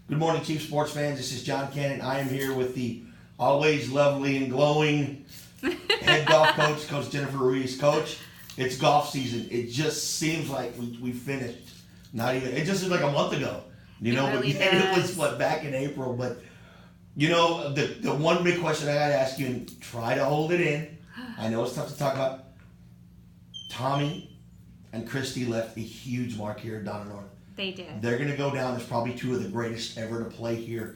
Good morning, Chief Sports fans. This is John Cannon. I am here with the always lovely and glowing head golf coach, Coach Jen Ruiz. Coach, it's golf season. It just seems like we finished. Not even. It just seems like a month ago. You know, really it was back in April. But you know, the one big question I got to ask you, and try to hold it in. I know it's tough to talk about. Tommy and Christy left a huge mark here at Donna North. They did. They're going to go down as probably two of the greatest ever to play here.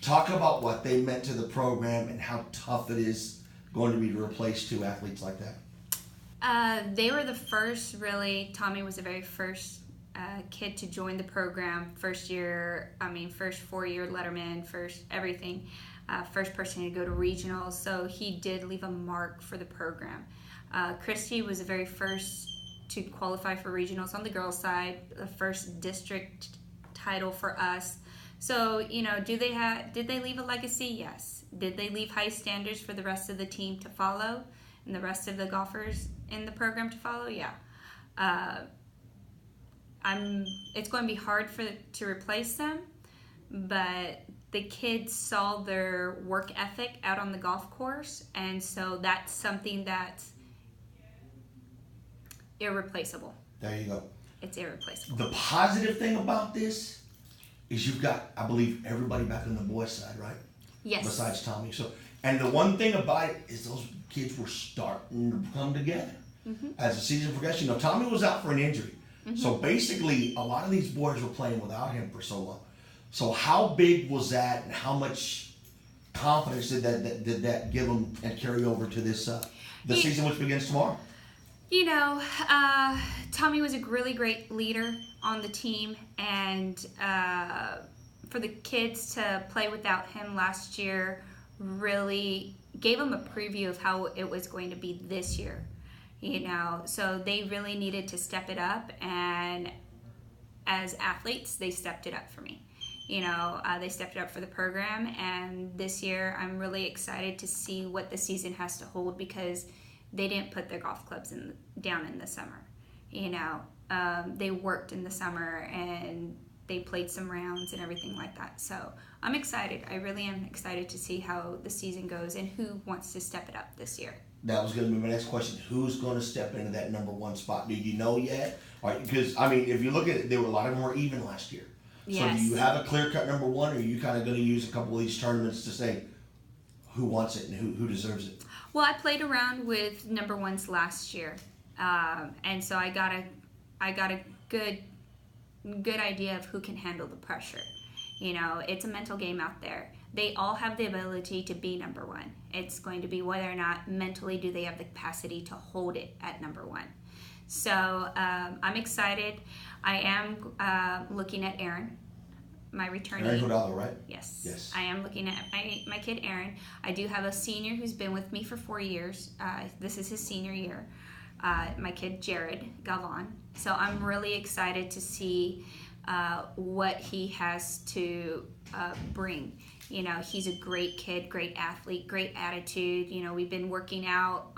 Talk about what they meant to the program and how tough it is going to be to replace two athletes like that. They were the first, really. Tommy was the very first kid to join the program. First 4-year letterman, first everything. First person to go to regionals. So he did leave a mark for the program. Christy was the very first to qualify for regionals on the girls' side, the first district title for us. So, you know, did they leave a legacy? Yes. Did they leave high standards for the rest of the team to follow and the rest of the golfers in the program to follow? Yeah. It's going to be hard to replace them, but the kids saw their work ethic out on the golf course, and so that's something that's irreplaceable. There you go. It's irreplaceable. The positive thing about this is you've got, I believe, everybody back on the boys' side, right? Yes. Besides Tommy. And the one thing about it is those kids were starting to come together as the season progressed. You know, Tommy was out for an injury. So basically, a lot of these boys were playing without him for so long. So how big was that, and how much confidence did that give them and carry over to this the season which begins tomorrow? You know, Tommy was a really great leader on the team, and for the kids to play without him last year really gave them a preview of how it was going to be this year. You know, so they really needed to step it up, and as athletes, they stepped it up for me. You know, they stepped it up for the program, and this year I'm really excited to see what the season has to hold, because they didn't put their golf clubs down in the summer. You know, they worked in the summer and they played some rounds and everything like that. So I'm excited. I really am excited to see how the season goes and who wants to step it up this year. That was going to be my next question. Who's going to step into that number one spot? Do you know yet? Because, I mean, if you look at it, a lot of them were even last year. Yes. So do you have a clear-cut number one, or are you kind of going to use a couple of these tournaments to say who wants it and who deserves it? Well, I played around with number ones last year, and so I got a good idea of who can handle the pressure. You know, it's a mental game out there. They all have the ability to be number one. It's going to be whether or not mentally do they have the capacity to hold it at number one. So I'm excited. I am looking at Aaron, my returnee. Aaron Hidalgo, right? Yes. I am looking at my kid Aaron. I do have a senior who's been with me for 4 years. This is his senior year. My kid Jared Galvan. So I'm really excited to see what he has to bring. You know, he's a great kid, great athlete, great attitude. You know, we've been working out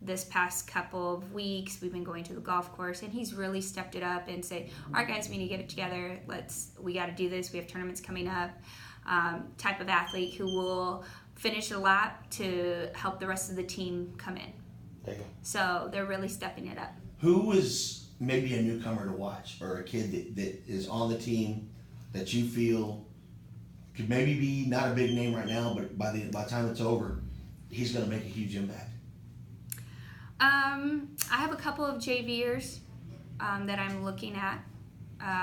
this past couple of weeks. We've been going to the golf course, and he's really stepped it up and said, all right, guys, we need to get it together. We got to do this. We have tournaments coming up. Type of athlete who will finish a lap to help the rest of the team come in. There you go. So they're really stepping it up. Who is maybe a newcomer to watch, or a kid that is on the team that you feel could maybe be not a big name right now, but by the time it's over, he's going to make a huge impact? I have a couple of JVers that I'm looking at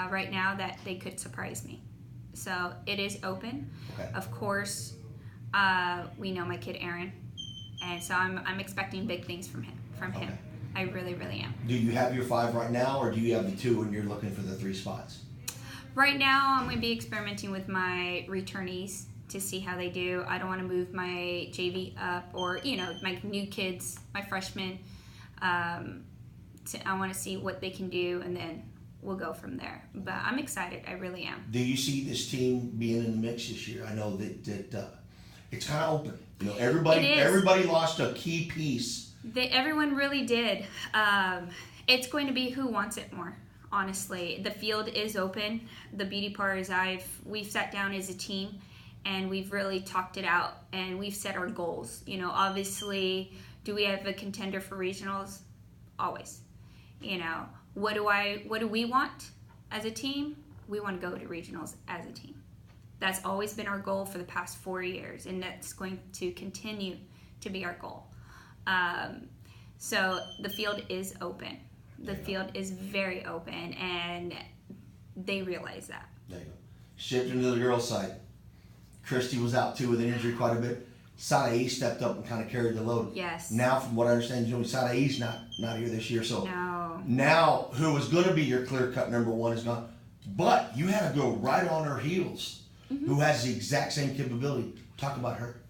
right now that they could surprise me. So it is open. Okay. Of course, we know my kid Aaron, and so I'm expecting big things from him. Okay. I really, really am. Do you have your 5 right now, or do you have the 2 and you're looking for the 3 spots? Right now, I'm going to be experimenting with my returnees to see how they do. I don't want to move my JV up, or, you know, my new kids, my freshmen. I want to see what they can do, and then we'll go from there. But I'm excited. I really am. Do you see this team being in the mix this year? I know that it's kind of open. You know, everybody lost a key piece. Everyone really did. It's going to be who wants it more. honestly. The field is open. The beauty part is we've sat down as a team and we've really talked it out and we've set our goals. You know, obviously, do we have a contender for regionals? Always. You know, what do we want as a team? We want to go to regionals as a team. That's always been our goal for the past 4 years, and that's going to continue to be our goal. So the field is open. The field is very open, and they realize that. There you go. Shifting to the girls' side. Christy was out too with an injury quite a bit. Sadae stepped up and kind of carried the load. Yes. Now, from what I understand, Sadae's not here this year. So No. now, who was going to be your clear-cut number one is gone. But you had to go right on her heels. Who has the exact same capability? Talk about her.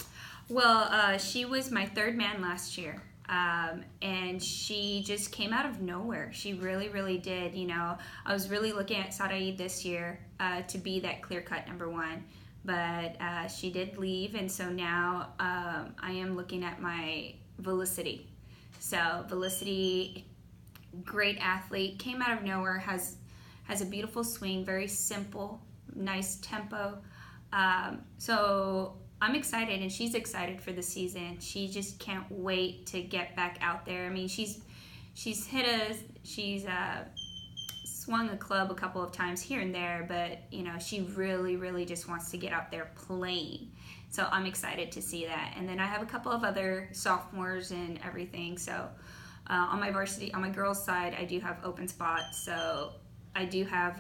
Well, she was my third man last year. And she just came out of nowhere. She really, really did. You know, I was really looking at Sadae this year to be that clear-cut number one. But she did leave, and so now I am looking at my Felicity. So Felicity, great athlete, came out of nowhere, has a beautiful swing, very simple, nice tempo. So I'm excited, and she's excited for the season. She just can't wait to get back out there. I mean, she's swung a club a couple of times here and there, but you know, she really, really just wants to get out there playing. So I'm excited to see that. And then I have a couple of other sophomores and everything. So on my varsity, on my girls' side, I do have open spots. So I do have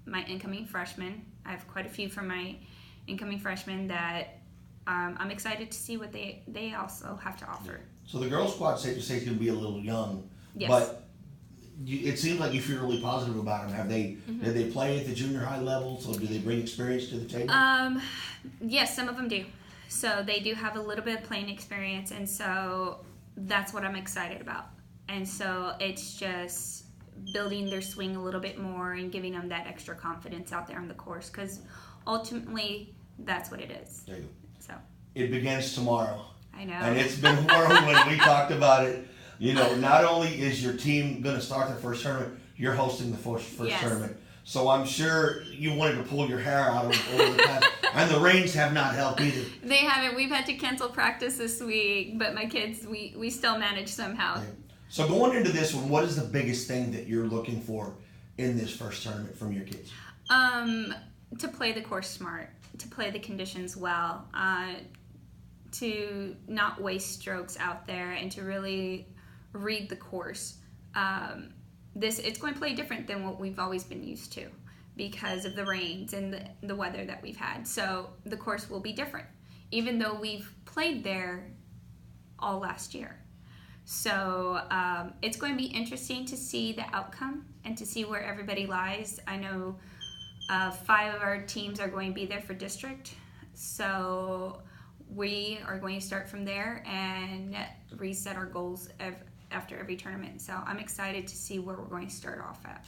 my incoming freshmen. I have quite a few from my incoming freshmen that I'm excited to see what they also have to offer. So the girls' squad, safe to say, is going to be a little young. Yes. But it seems like you feel really positive about them. Have they? Did they play at the junior high level? So do they bring experience to the table? Yes, some of them do. So they do have a little bit of playing experience, and so that's what I'm excited about. And so it's just building their swing a little bit more and giving them that extra confidence out there on the course, because ultimately that's what it is. There you go. So it begins tomorrow. I know. And it's been whirlwind. We talked about it. You know, not only is your team going to start their first tournament, you're hosting the first Yes. tournament. So I'm sure you wanted to pull your hair out over the past. And the rains have not helped either. They haven't. We've had to cancel practice this week, but my kids, we still manage somehow. Yeah. So going into this one, what is the biggest thing that you're looking for in this first tournament from your kids? To play the course smart, to play the conditions well, to not waste strokes out there, and to really read the course. It's going to play different than what we've always been used to because of the rains and the weather that we've had. So the course will be different, even though we've played there all last year. So it's going to be interesting to see the outcome and to see where everybody lies. I know 5 of our teams are going to be there for district. So we are going to start from there and reset our goals after every tournament. So I'm excited to see where we're going to start off at.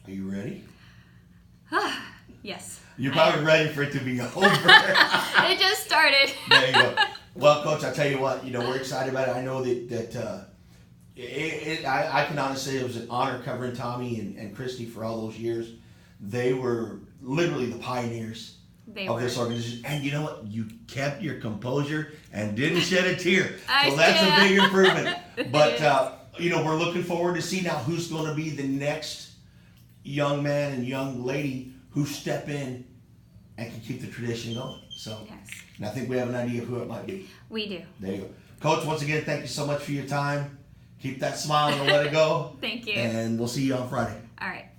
Are you ready? Yes. You're probably ready for it to be over. It just started. There you go. Well, Coach, I'll tell you what, we're excited about it. I know that I can honestly say it was an honor covering Tommy and Christy for all those years. They were literally the pioneers of this organization. And you know what? You kept your composure and didn't shed a tear. So that's a big improvement. But, we're looking forward to see now who's going to be the next young man and young lady who step in and can keep the tradition going. So, Yes. And I think we have an idea of who it might be. We do. There you go. Coach, once again, thank you so much for your time. Keep that smile and don't let it go. Thank you. And we'll see you on Friday. All right.